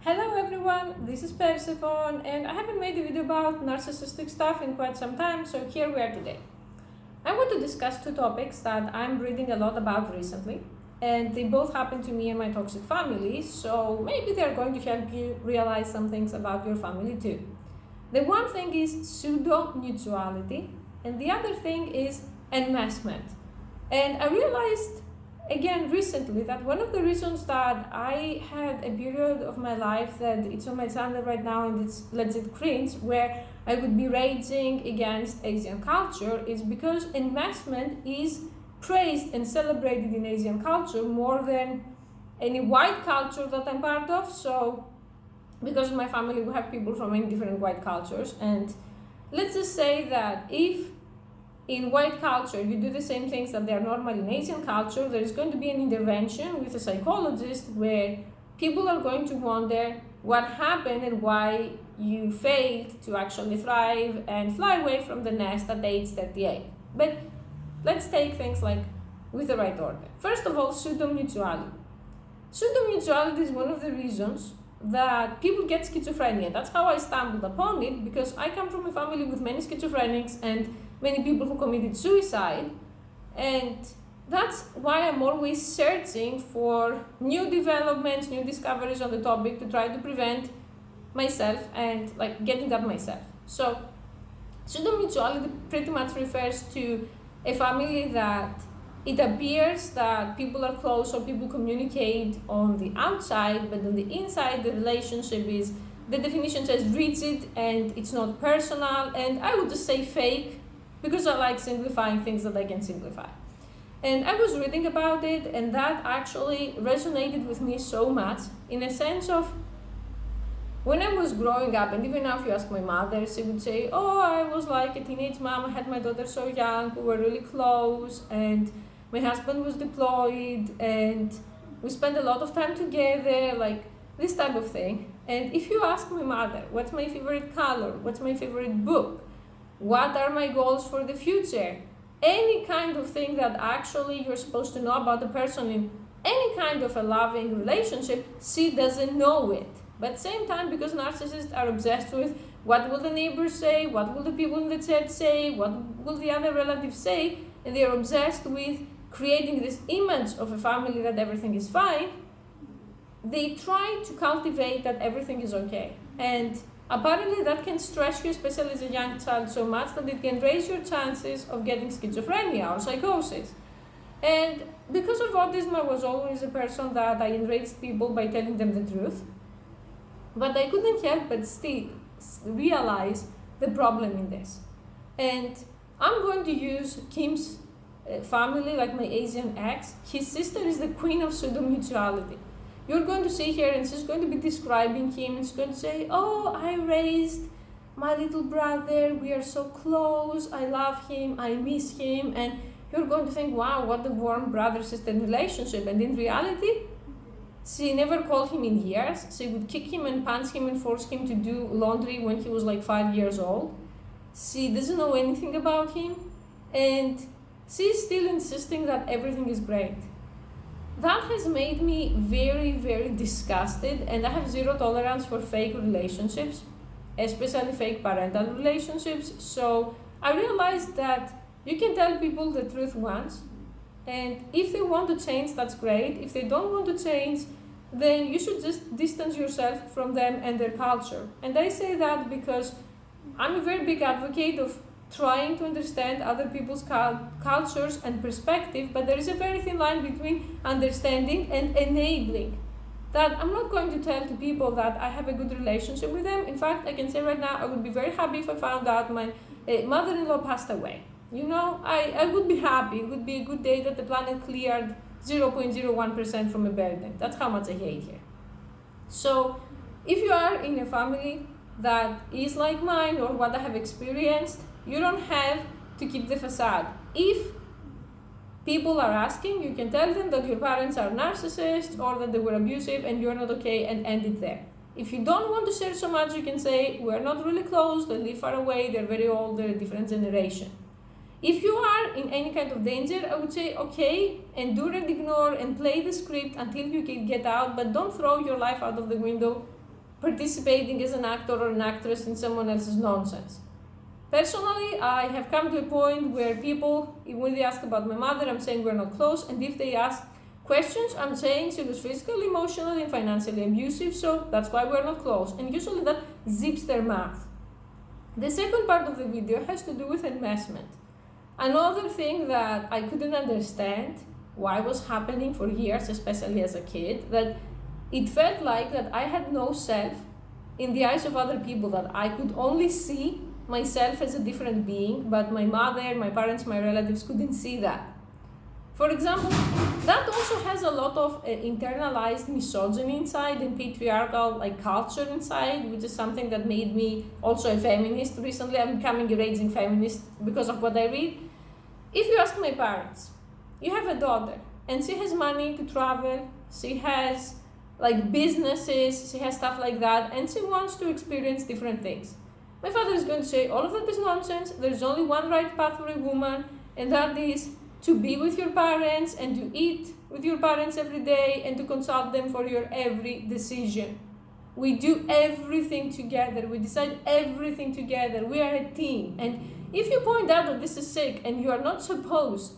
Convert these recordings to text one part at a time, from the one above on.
Hello everyone, this is Persephone and I haven't made a video about narcissistic stuff in quite some time, so here we are today. I want to discuss two topics that I'm reading a lot about recently, and they both happen to me and my toxic family, so maybe they're going to help you realize some things about your family too. The one thing is pseudomutuality and the other thing is enmeshment. And I realized again recently that one of the reasons that I had a period of my life that it's on my channel right now and it's legit cringe where I would be raging against Asian culture is because enmeshment is praised and celebrated in Asian culture more than any white culture that I'm part of. So because in my family we have people from many different white cultures, and let's just say that if in white culture you do the same things that they are normal in Asian culture, there is going to be an intervention with a psychologist where people are going to wonder what happened and why you failed to actually thrive and fly away from the nest at age 38. But let's take things like with the right order. First of all, pseudomutuality. Pseudomutuality is one of the reasons that people get schizophrenia. That's how I stumbled upon it, because I come from a family with many schizophrenics and many people who committed suicide, and that's why I'm always searching for new developments, new discoveries on the topic to try to prevent myself and like getting up myself. So pseudomutuality pretty much refers to a family that it appears that people are close or people communicate on the outside, but on the inside the relationship is, the definition says rigid and it's not personal, and I would just say fake because I like simplifying things that I can simplify. And I was reading about it and that actually resonated with me so much, in a sense of when I was growing up, and even now if you ask my mother, she would say, oh, I was like a teenage mom, I had my daughter so young, we were really close, and my husband was deployed, and we spent a lot of time together, like this type of thing. And if you ask my mother, what's my favorite color, what's my favorite book, what are my goals for the future, any kind of thing that actually you're supposed to know about the person in any kind of a loving relationship, she doesn't know it. But at the same time, because narcissists are obsessed with what will the neighbors say, what will the people in the church say, what will the other relatives say, and they're obsessed with creating this image of a family that everything is fine, they try to cultivate that everything is okay. And apparently that can stress you, especially as a young child, so much that it can raise your chances of getting schizophrenia or psychosis. And because of autism, I was always a person that I enraged people by telling them the truth. But I couldn't help but still realize the problem in this. And I'm going to use Kim's family, like my Asian ex. His sister is the queen of pseudomutuality. You're going to see here and she's going to be describing him and she's going to say, oh, I raised my little brother, we are so close, I love him, I miss him. And you're going to think, wow, what a warm brother-sister relationship. And in reality, she never called him in years. She would kick him and punch him and force him to do laundry when he was like 5 years old. She doesn't know anything about him, and she's still insisting that everything is great. That has made me very, very disgusted, and I have zero tolerance for fake relationships, especially fake parental relationships. So I realized that you can tell people the truth once, and if they want to change, that's great. If they don't want to change, then you should just distance yourself from them and their culture. And I say that because I'm a very big advocate of trying to understand other people's cultures and perspective, but there is a very thin line between understanding and enabling. That I'm not going to tell to people that I have a good relationship with them. In fact, I can say right now, I would be very happy if I found out my mother-in-law passed away. You know, I would be happy. It would be a good day that the planet cleared 0.01% from a burden. That's how much I hate here. So if you are in a family that is like mine or what I have experienced, you don't have to keep the facade. If people are asking, you can tell them that your parents are narcissists or that they were abusive and you're not okay, and end it there. If you don't want to share so much, you can say, we're not really close, they live far away, they're very old, they're a different generation. If you are in any kind of danger, I would say, okay, endure and ignore and play the script until you can get out, but don't throw your life out of the window participating as an actor or an actress in someone else's nonsense. Personally, I have come to a point where people, when they ask about my mother, I'm saying we're not close, and if they ask questions, I'm saying she was physically, emotionally, and financially abusive, so that's why we're not close, and usually that zips their mouth. The second part of the video has to do with enmeshment. Another thing that I couldn't understand why was happening for years, especially as a kid, that it felt like that I had no self in the eyes of other people, that I could only see myself as a different being, but my mother, my parents, my relatives couldn't see that. For example, that also has a lot of internalized misogyny inside and patriarchal culture inside, which is something that made me also a feminist recently. I'm becoming a raging feminist because of what I read. If you ask my parents, you have a daughter and she has money to travel, she has businesses, she has stuff like that, and she wants to experience different things. My father is going to say, all of that is nonsense, there's only one right path for a woman, and that is to be with your parents and to eat with your parents every day and to consult them for your every decision. We do everything together, we decide everything together, we are a team. And if you point out that this is sick and you are not supposed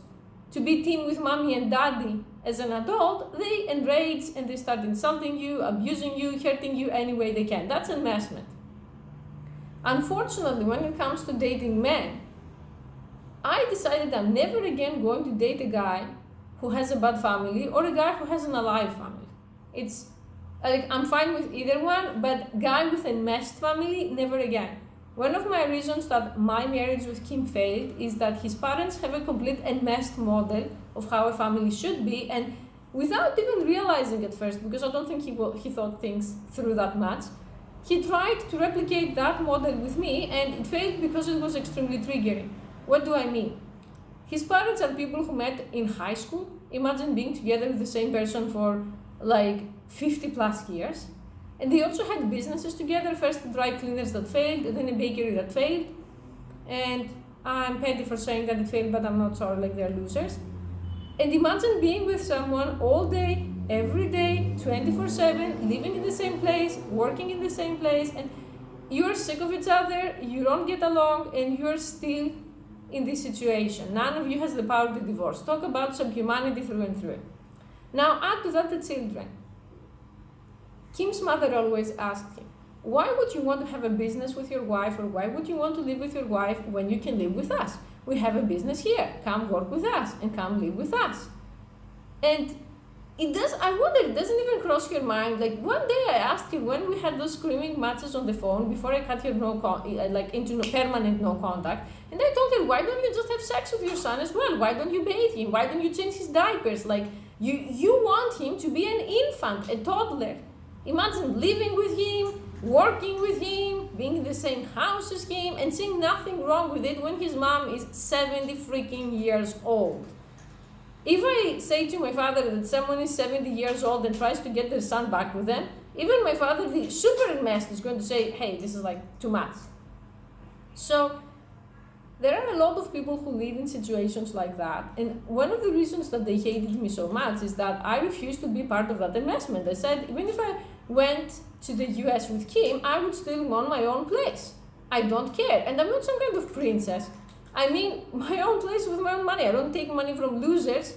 to be team with mommy and daddy as an adult, they enrage and they start insulting you, abusing you, hurting you any way they can. That's enmeshment. Unfortunately, when it comes to dating men, I decided I'm never again going to date a guy who has a bad family or a guy who has an alive family. It's I'm fine with either one, but guy with enmeshed family, never again. One of my reasons that my marriage with Kim failed is that his parents have a complete enmeshed model of how a family should be, and without even realizing at first, because I don't think he thought things through that much, he tried to replicate that model with me, and it failed because it was extremely triggering. What do I mean? His parents are people who met in high school. Imagine being together with the same person for 50 plus years. And they also had businesses together, first dry cleaners that failed, then a bakery that failed. And I'm petty for saying that it failed, but I'm not sorry, they're losers. And imagine being with someone all day, every day, 24/7, living in the same place, working in the same place, and you're sick of each other, you don't get along, and you're still in this situation. None of you has the power to divorce. Talk about subhumanity through and through. Now add to that the children. Kim's mother always asked him, why would you want to have a business with your wife, or why would you want to live with your wife when you can live with us? We have a business here. Come work with us and come live with us. And I wonder, it doesn't even cross your mind. One day I asked him, when we had those screaming matches on the phone before I cut her into permanent no contact, and I told her, why don't you just have sex with your son as well? Why don't you bathe him? Why don't you change his diapers? You want him to be an infant, a toddler. Imagine living with him, working with him, being in the same house as him, and seeing nothing wrong with it when his mom is 70 freaking years old. If I say to my father that someone is 70 years old and tries to get their son back with them, even my father, the super enmeshed, is going to say, hey, this is too much. So there are a lot of people who live in situations like that, and one of the reasons that they hated me so much is that I refused to be part of that enmeshment. I said, even if I went to the US with Kim, I would still own my own place. I don't care, and I'm not some kind of princess. I mean, my own place with my own money. I don't take money from losers,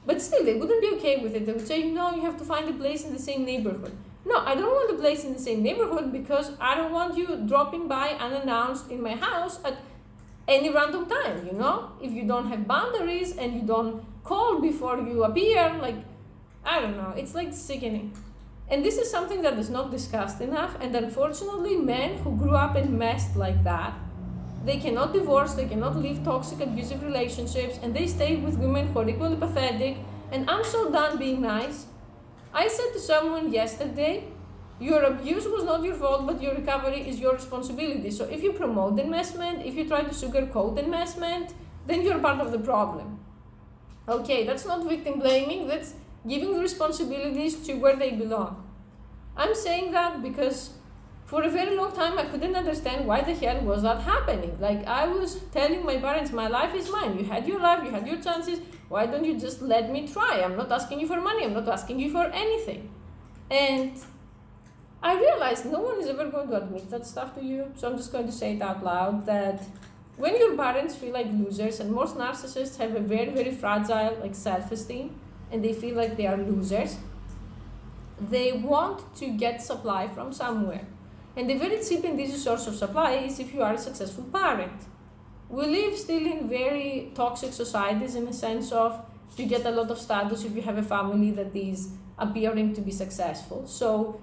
but still, they wouldn't be okay with it. They would say, no, you have to find a place in the same neighborhood. No, I don't want a place in the same neighborhood because I don't want you dropping by unannounced in my house at any random time, If you don't have boundaries and you don't call before you appear, I don't know, it's sickening. And this is something that is not discussed enough, and unfortunately, men who grew up enmeshed like that, they cannot divorce, they cannot live toxic, abusive relationships, and they stay with women who are equally pathetic, and I'm so done being nice. I said to someone yesterday, your abuse was not your fault, but your recovery is your responsibility. So if you promote enmeshment, if you try to sugarcoat enmeshment, then you're part of the problem. Okay, that's not victim blaming, that's giving the responsibilities to where they belong. I'm saying that because for a very long time, I couldn't understand why the hell was that happening. I was telling my parents, my life is mine. You had your life, you had your chances. Why don't you just let me try? I'm not asking you for money. I'm not asking you for anything. And I realized no one is ever going to admit that stuff to you, so I'm just going to say it out loud, that when your parents feel like losers, and most narcissists have a very, very fragile self-esteem, and they feel like they are losers, they want to get supply from somewhere. And the very cheap and easy source of supply is if you are a successful parent. We live still in very toxic societies in the sense of you get a lot of status if you have a family that is appearing to be successful. So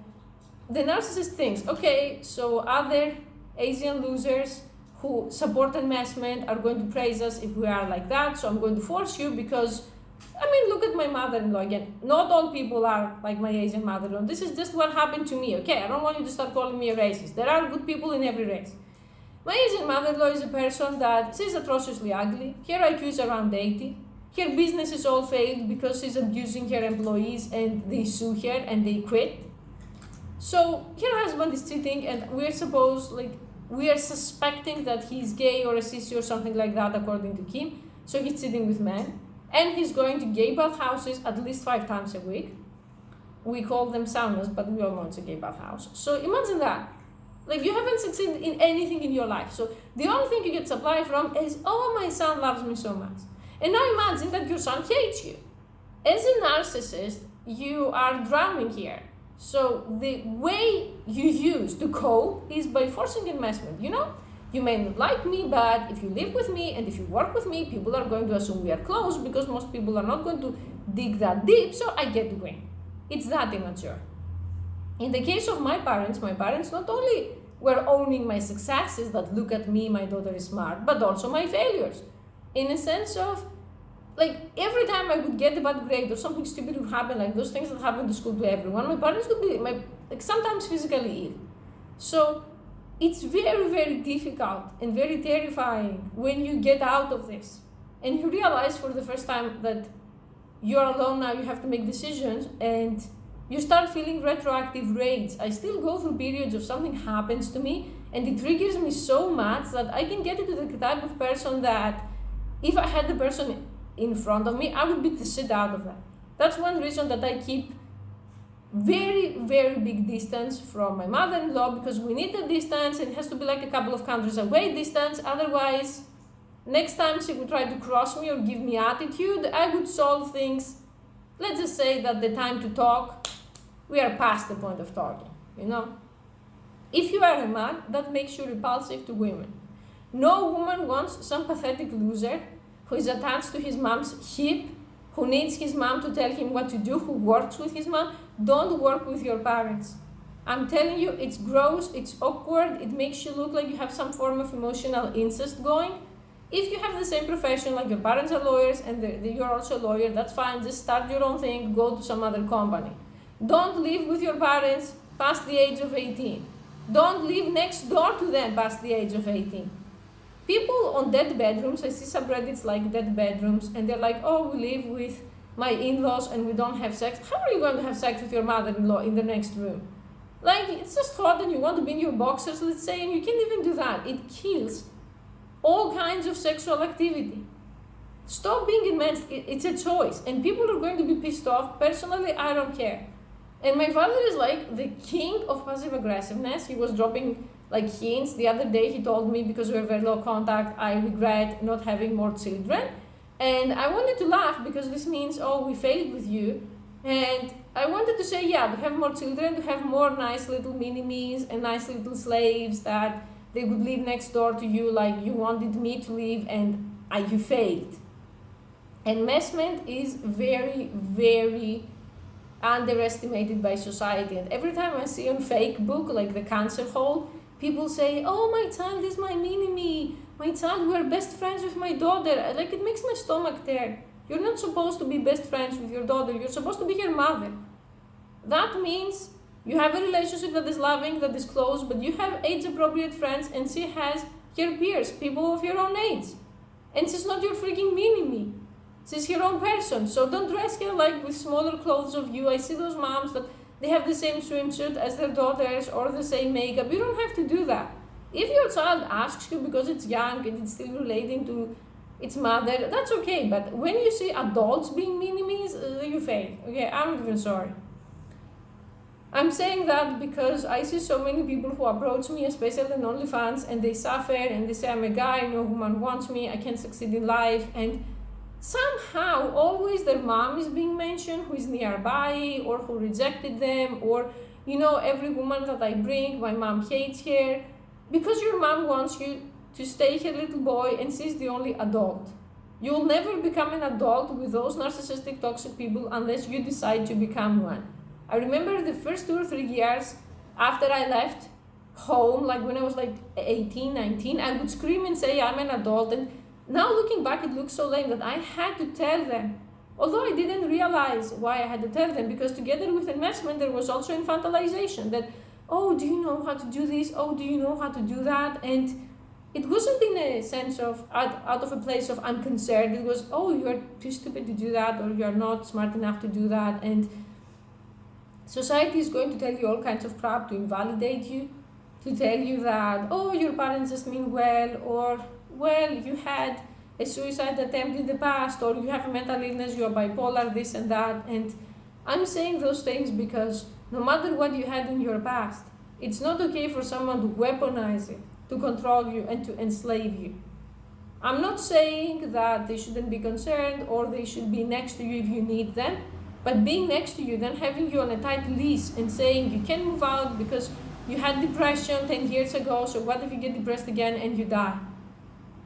the narcissist thinks, okay, so other Asian losers who support enmeshment are going to praise us if we are like that, so I'm going to force you because, look at my mother-in-law again. Not all people are like my Asian mother-in-law. This is just what happened to me, okay? I don't want you to start calling me a racist. There are good people in every race. My Asian mother-in-law is a person that she's atrociously ugly. Her IQ is around 80. Her business is all failed because she's abusing her employees and they sue her and they quit. So her husband is cheating and we are suspecting that he's gay or a sissy or something like that according to Kim. So he's cheating with men. And he's going to gay bath houses at least 5 times a week. We call them saunas, but we all know it's a gay bath house. So imagine that. You haven't succeeded in anything in your life. So the only thing you get supply from is, oh, my son loves me so much. And now imagine that your son hates you. As a narcissist, you are drowning here. So the way you use to cope is by forcing enmeshment. You may not like me, but if you live with me and if you work with me, people are going to assume we are close because most people are not going to dig that deep, so I get to win. It's that immature. In the case of my parents not only were owning my successes, that look at me, my daughter is smart, but also my failures. In a sense of, every time I would get a bad grade or something stupid would happen, like those things that happen to school to everyone, my parents would be sometimes physically ill. So it's very, very difficult and very terrifying when you get out of this and you realize for the first time that you're alone now, you have to make decisions, and you start feeling retroactive rage. I still go through periods of something happens to me and it triggers me so much that I can get into the type of person that if I had the person in front of me, I would beat the shit out of them. That's one reason that I keep very, very big distance from my mother-in-law, because we need the distance. It has to be a couple of countries away distance. Otherwise, next time she would try to cross me or give me attitude, I would solve things. Let's just say that the time to talk, we are past the point of talking, If you are a man, that makes you repulsive to women. No woman wants some pathetic loser who is attached to his mom's hip, who needs his mom to tell him what to do, who works with his mom. Don't work with your parents. I'm telling you, it's gross, it's awkward, it makes you look like you have some form of emotional incest going. If you have the same profession, like your parents are lawyers and you're also a lawyer, that's fine. Just start your own thing, go to some other company. Don't live with your parents past the age of 18. Don't live next door to them past the age of 18. People on dead bedrooms, I see subreddits like dead bedrooms, and they're like, oh, we live with my in-laws and we don't have sex. How are you going to have sex with your mother-in-law in the next room? It's just hot and you want to be in your boxers, let's say, and you can't even do that. It kills all kinds of sexual activity. Stop being immense. It's a choice, and people are going to be pissed off. Personally, I don't care. And my father is the king of passive aggressiveness. He was dropping hints. The other day he told me, because we were very low contact, I regret not having more children. And I wanted to laugh because this means, oh, we failed with you. And I wanted to say, yeah, to have more children, to have more nice little mini-me's and nice little slaves that they would live next door to you like you wanted me to live, and you failed. Enmeshment is very, very underestimated by society. And every time I see on fake book, like the cancer hole, people say, oh, my child is my mini-me. My child, we are best friends with my daughter. It makes my stomach turn. You're not supposed to be best friends with your daughter. You're supposed to be her mother. That means you have a relationship that is loving, that is close, but you have age-appropriate friends, and she has her peers, people of your own age. And she's not your freaking mini-me. She's her own person. So don't dress her with smaller clothes of you. I see those moms that they have the same swimsuit as their daughters or the same makeup. You don't have to do that. If your child asks you because it's young and it's still relating to its mother, that's okay. But when you see adults being mini-me's, you fail. Okay, I'm not even sorry. I'm saying that because I see so many people who approach me, especially on OnlyFans, and they suffer and they say, I'm a guy, no woman wants me, I can't succeed in life, and somehow always their mom is being mentioned who is nearby or who rejected them, or every woman that I bring, my mom hates her, because your mom wants you to stay her little boy and she's the only adult. You'll never become an adult with those narcissistic, toxic people unless you decide to become one. I remember the first 2 or 3 years after I left home, like when I was like 18, 19, I would scream and say I'm an adult. And now looking back, it looks so lame that I had to tell them. Although I didn't realize why I had to tell them, because together with enmeshment, there was also infantilization that, oh, do you know how to do this? Oh, do you know how to do that? And it wasn't in a sense of out of a place of unconcerned. It was, oh, you're too stupid to do that, or you're not smart enough to do that. And society is going to tell you all kinds of crap to invalidate you, to tell you that, oh, your parents just mean well, or, well, you had a suicide attempt in the past, or you have a mental illness, you are bipolar, this and that. And I'm saying those things because no matter what you had in your past, it's not okay for someone to weaponize it, to control you and to enslave you. I'm not saying that they shouldn't be concerned or they should be next to you if you need them, but being next to you, then having you on a tight leash and saying you can't move out because you had depression 10 years ago, so what if you get depressed again and you die?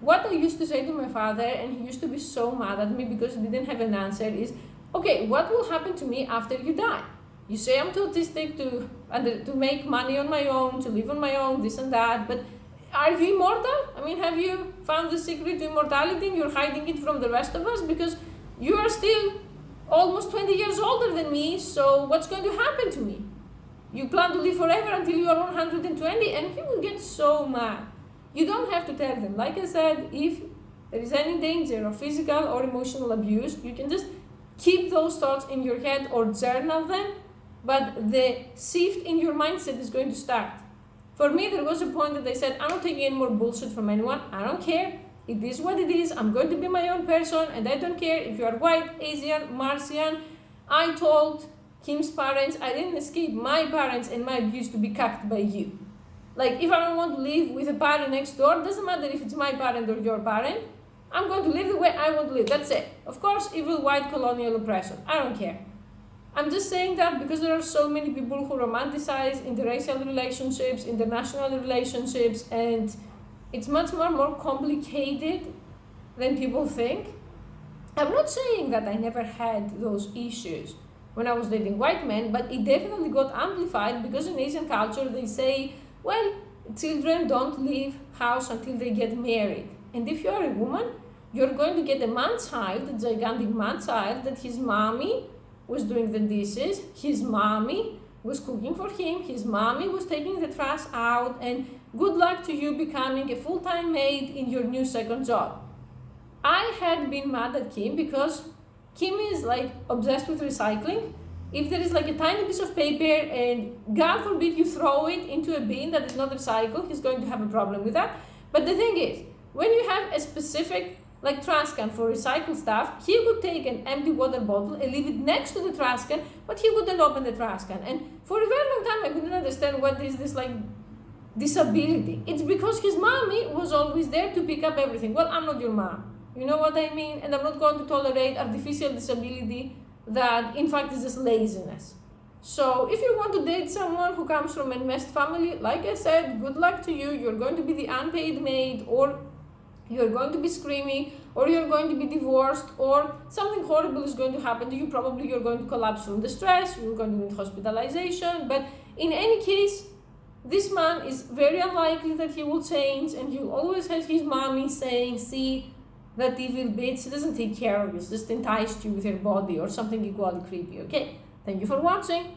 What I used to say to my father, and he used to be so mad at me because he didn't have an answer, is, okay, what will happen to me after you die? You say I'm too autistic to make money on my own, to live on my own, this and that, but are you immortal? I mean, have you found the secret to immortality and you're hiding it from the rest of us? Because you are still almost 20 years older than me, so what's going to happen to me? You plan to live forever until you are 120, and he will get so mad. You don't have to tell them. Like I said, if there is any danger of physical or emotional abuse, you can just keep those thoughts in your head or journal them, but the shift in your mindset is going to start. For me, there was a point that I said, I'm not taking any more bullshit from anyone. I don't care. It is what it is. I'm going to be my own person, and I don't care if you are white, Asian, Martian. I told Kim's parents I didn't escape my parents and my abuse to be cucked by you. Like, if I don't want to live with a parent next door, doesn't matter if it's my parent or your parent, I'm going to live the way I want to live. That's it. Of course, evil white colonial oppression. I don't care. I'm just saying that because there are so many people who romanticize interracial relationships, international relationships, and it's much more complicated than people think. I'm not saying that I never had those issues when I was dating white men, but it definitely got amplified because in Asian culture they say, well, children don't leave house until they get married. And if you are a woman, you're going to get a man-child, a gigantic man-child, that his mommy was doing the dishes, his mommy was cooking for him, his mommy was taking the trash out, and good luck to you becoming a full-time maid in your new second job. I had been mad at Kim because Kim is like obsessed with recycling. If there is like a tiny piece of paper and God forbid you throw it into a bin that is not recycled, he's going to have a problem with that. But the thing is, when you have a specific like trash can for recycled stuff, he would take an empty water bottle and leave it next to the trash can, but he wouldn't open the trash can. And for a very long time, I couldn't understand what is this like disability. It's because his mommy was always there to pick up everything. Well, I'm not your mom. You know what I mean? And I'm not going to tolerate artificial disability that in fact is just laziness. So if you want to date someone who comes from an enmeshed family, like I said, good luck to you. You're going to be the unpaid maid, or you're going to be screaming, or you're going to be divorced, or something horrible is going to happen to you. Probably you're going to collapse from the stress, you're going to need hospitalization. But in any case, this man is very unlikely that he will change, and he'll always have his mommy saying, see, that evil bitch, she doesn't take care of you, she just enticed you with her body or something equally creepy, okay? Thank you for watching.